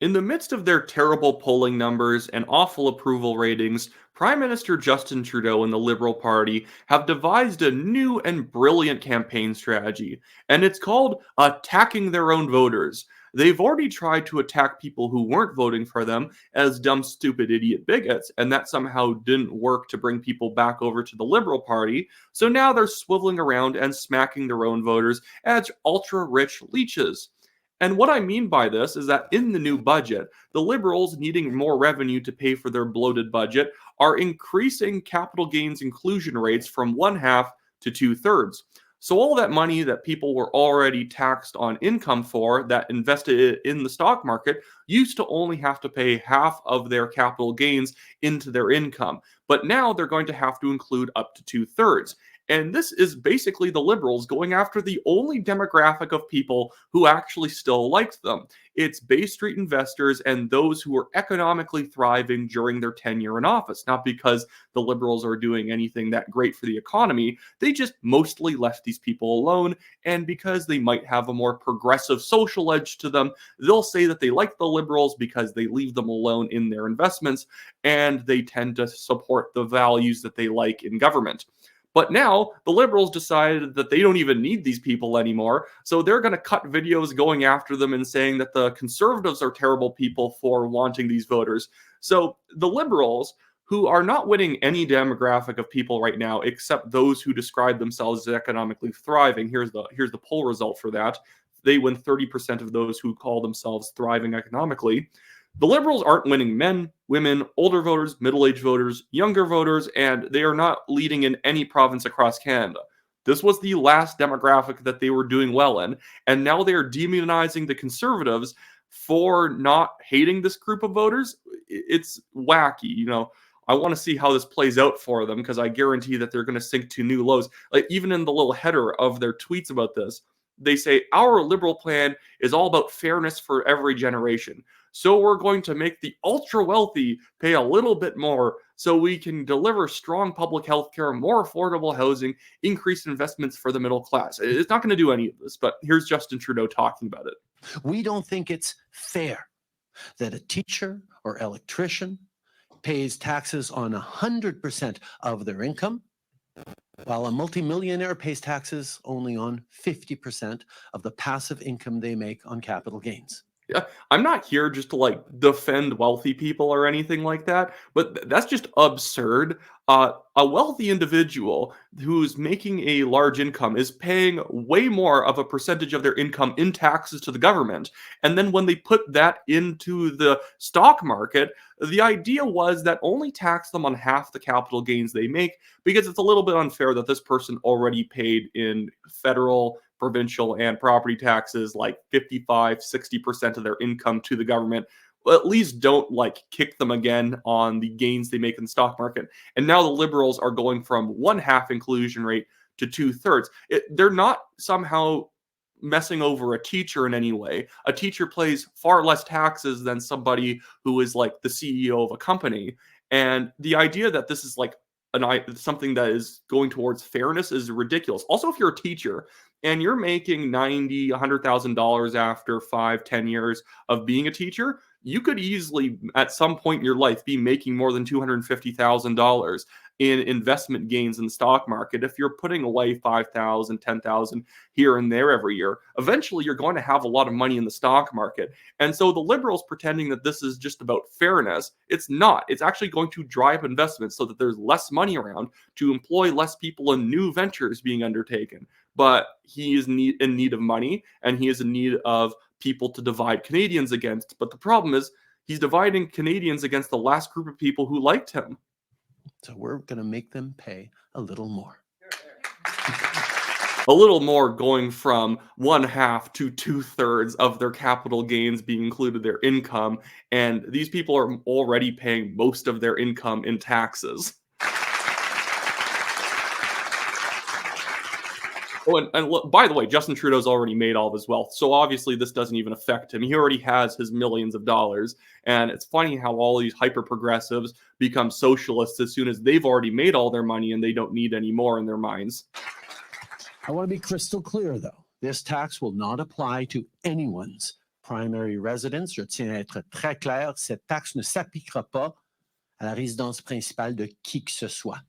In the midst of their terrible polling numbers and awful approval ratings, Prime Minister Justin Trudeau and the Liberal Party have devised a new and brilliant campaign strategy, and it's called attacking their own voters. They've already tried to attack people who weren't voting for them as dumb, stupid, idiot bigots, and that somehow didn't work to bring people back over to the Liberal Party. So now they're swiveling around and smacking their own voters as ultra rich leeches. And what I mean by this is that in the new budget, the Liberals, needing more revenue to pay for their bloated budget, are increasing capital gains inclusion rates from one half to two-thirds. So all that money that people were already taxed on income for that invested it in the stock market used to only have to pay half of their capital gains into their income. But now they're going to have to include up to two-thirds. And this is basically the Liberals going after the only demographic of people who actually still liked them. It's Bay Street investors and those who were economically thriving during their tenure in office. Not because the Liberals are doing anything that great for the economy, they just mostly left these people alone. And because they might have a more progressive social edge to them, they'll say that they like the Liberals because they leave them alone in their investments and they tend to support the values that they like in government. But now the Liberals decided that they don't even need these people anymore. So they're going to cut videos going after them and saying that the Conservatives are terrible people for wanting these voters. So the Liberals, who are not winning any demographic of people right now except those who describe themselves as economically thriving. Here's the poll result for that. They win 30% of those who call themselves thriving economically. The Liberals aren't winning men, women, older voters, middle-aged voters, younger voters, and they are not leading in any province across Canada. This was the last demographic that they were doing well in, and now they are demonizing the Conservatives for not hating this group of voters. It's wacky. I want to see how this plays out for them because I guarantee that they're going to sink to new lows. Like even in the little header of their tweets about this, they say our Liberal plan is all about fairness for every generation. So we're going to make the ultra wealthy pay a little bit more so we can deliver strong public health care, more affordable housing, increased investments for the middle class. It's not going to do any of this, but here's Justin Trudeau talking about it. We don't think it's fair that a teacher or electrician pays taxes on 100% of their income, while a multimillionaire pays taxes only on 50% of the passive income they make on capital gains. Yeah, I'm not here just to defend wealthy people or anything like that, but that's just absurd. A wealthy individual who's making a large income is paying way more of a percentage of their income in taxes to the government. And then when they put that into the stock market, the idea was that only tax them on half the capital gains they make because it's a little bit unfair that this person already paid in federal, provincial, and property taxes like 55-60% of their income to the government. Well, at least don't kick them again on the gains they make in the stock market. And now the Liberals are going from one half inclusion rate to two-thirds. They're not somehow messing over a teacher in any way. A teacher pays far less taxes than somebody who is like the CEO of a company. And the idea that this is something that is going towards fairness is ridiculous. Also, if you're a teacher and you're making $90,000, $100,000 after 5-10 years of being a teacher, you could easily, at some point in your life, be making more than $250,000 in investment gains in the stock market. If you're putting away $5,000, $10,000 here and there every year, eventually you're going to have a lot of money in the stock market. And so the Liberals pretending that this is just about fairness, it's not. It's actually going to drive investments so that there's less money around to employ less people in new ventures being undertaken. But he is in need of money, and he is in need of people to divide Canadians against. But the problem is he's dividing Canadians against the last group of people who liked him. So we're going to make them pay a little more. A little more, going from one half to two-thirds of their capital gains being included their income. And these people are already paying most of their income in taxes. Oh, and by the way, Justin Trudeau's already made all of his wealth, so obviously this doesn't even affect him. He already has his millions of dollars, and it's funny how all these hyper-progressives become socialists as soon as they've already made all their money and they don't need any more in their minds. I want to be crystal clear, though. This tax will not apply to anyone's primary residence, je tiens à être très clair, cette taxe ne s'appliquera pas à la résidence principale de qui que ce soit.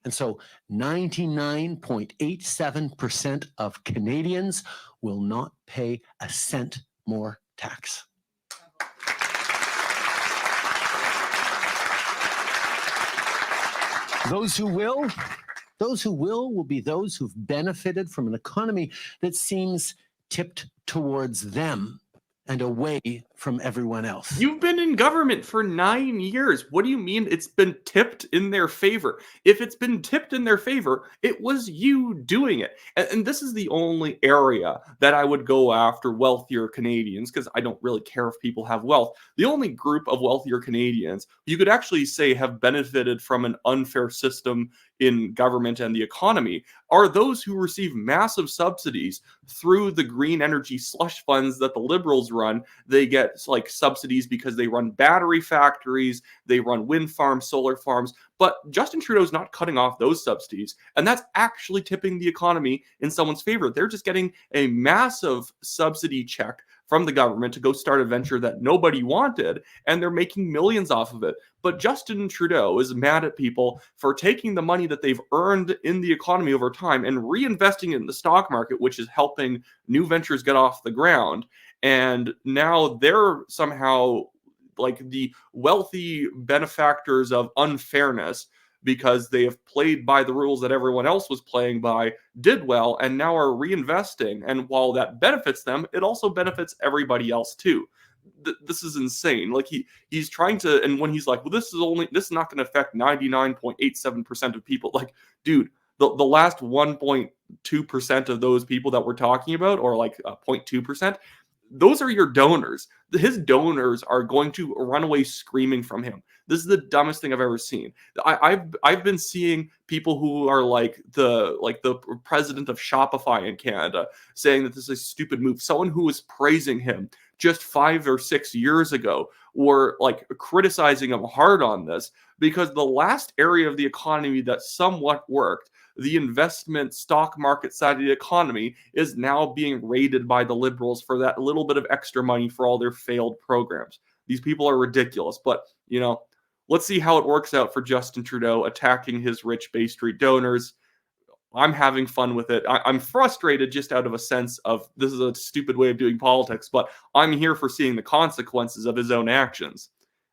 And so 99.87% of Canadians will not pay a cent more tax. Those who will be those who've benefited from an economy that seems tipped towards them and away from everyone else. You've been in government for 9 years. What do you mean it's been tipped in their favor? If it's been tipped in their favor, it was you doing it. And this is the only area that I would go after wealthier Canadians, because I don't really care if people have wealth. The only group of wealthier Canadians you could actually say have benefited from an unfair system in government and the economy are those who receive massive subsidies through the green energy slush funds that the Liberals run. They get like subsidies because they run battery factories, they run wind farms, solar farms. But Justin Trudeau's not cutting off those subsidies, and that's actually tipping the economy in someone's favor. They're just getting a massive subsidy check from the government to go start a venture that nobody wanted, and they're making millions off of it. But Justin Trudeau is mad at people for taking the money that they've earned in the economy over time and reinvesting it in the stock market, which is helping new ventures get off the ground. And now they're somehow like the wealthy benefactors of unfairness because they have played by the rules that everyone else was playing by, did well, and now are reinvesting. And while that benefits them, it also benefits everybody else too. This is insane. Like he's trying to, and when he's like, well, this is not going to affect 99.87% of people. Like, dude, the last 1.2% of those people that we're talking about, or like 0.2%, those are your donors. His donors are going to run away screaming from him. This is the dumbest thing I've ever seen. I've been seeing people who are like the president of Shopify in Canada saying that this is a stupid move. Someone who was praising him just 5 or 6 years ago were like criticizing him hard on this, because the last area of the economy that somewhat worked, the investment stock market side of the economy, is now being raided by the Liberals for that little bit of extra money for all their failed programs. These people are ridiculous, but let's see how it works out for Justin Trudeau attacking his rich Bay Street donors. I'm having fun with it. I'm frustrated just out of a sense of this is a stupid way of doing politics, but I'm here for seeing the consequences of his own actions.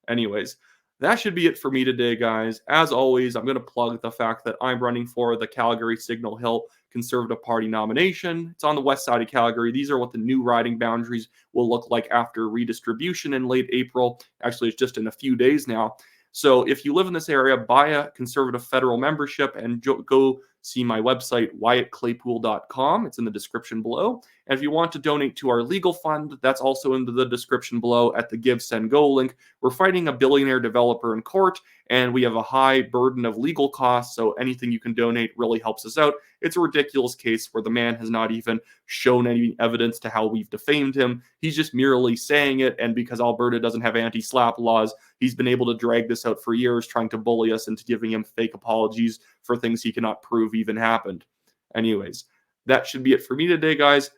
Anyways, that should be it for me today, guys. As always, I'm going to plug the fact that I'm running for the Calgary Signal Hill Conservative Party nomination. It's on the west side of Calgary. These are what the new riding boundaries will look like after redistribution in late April. Actually, it's just in a few days now. So if you live in this area, buy a Conservative federal membership and go see my website, WyattClaypool.com. It's in the description below. And if you want to donate to our legal fund, that's also in the description below at the Give, Send, Go link. We're fighting a billionaire developer in court, and we have a high burden of legal costs, so anything you can donate really helps us out. It's a ridiculous case where the man has not even shown any evidence to how we've defamed him. He's just merely saying it, and because Alberta doesn't have anti-SLAPP laws, he's been able to drag this out for years, trying to bully us into giving him fake apologies for things he cannot prove even happened. Anyways, that should be it for me today, guys.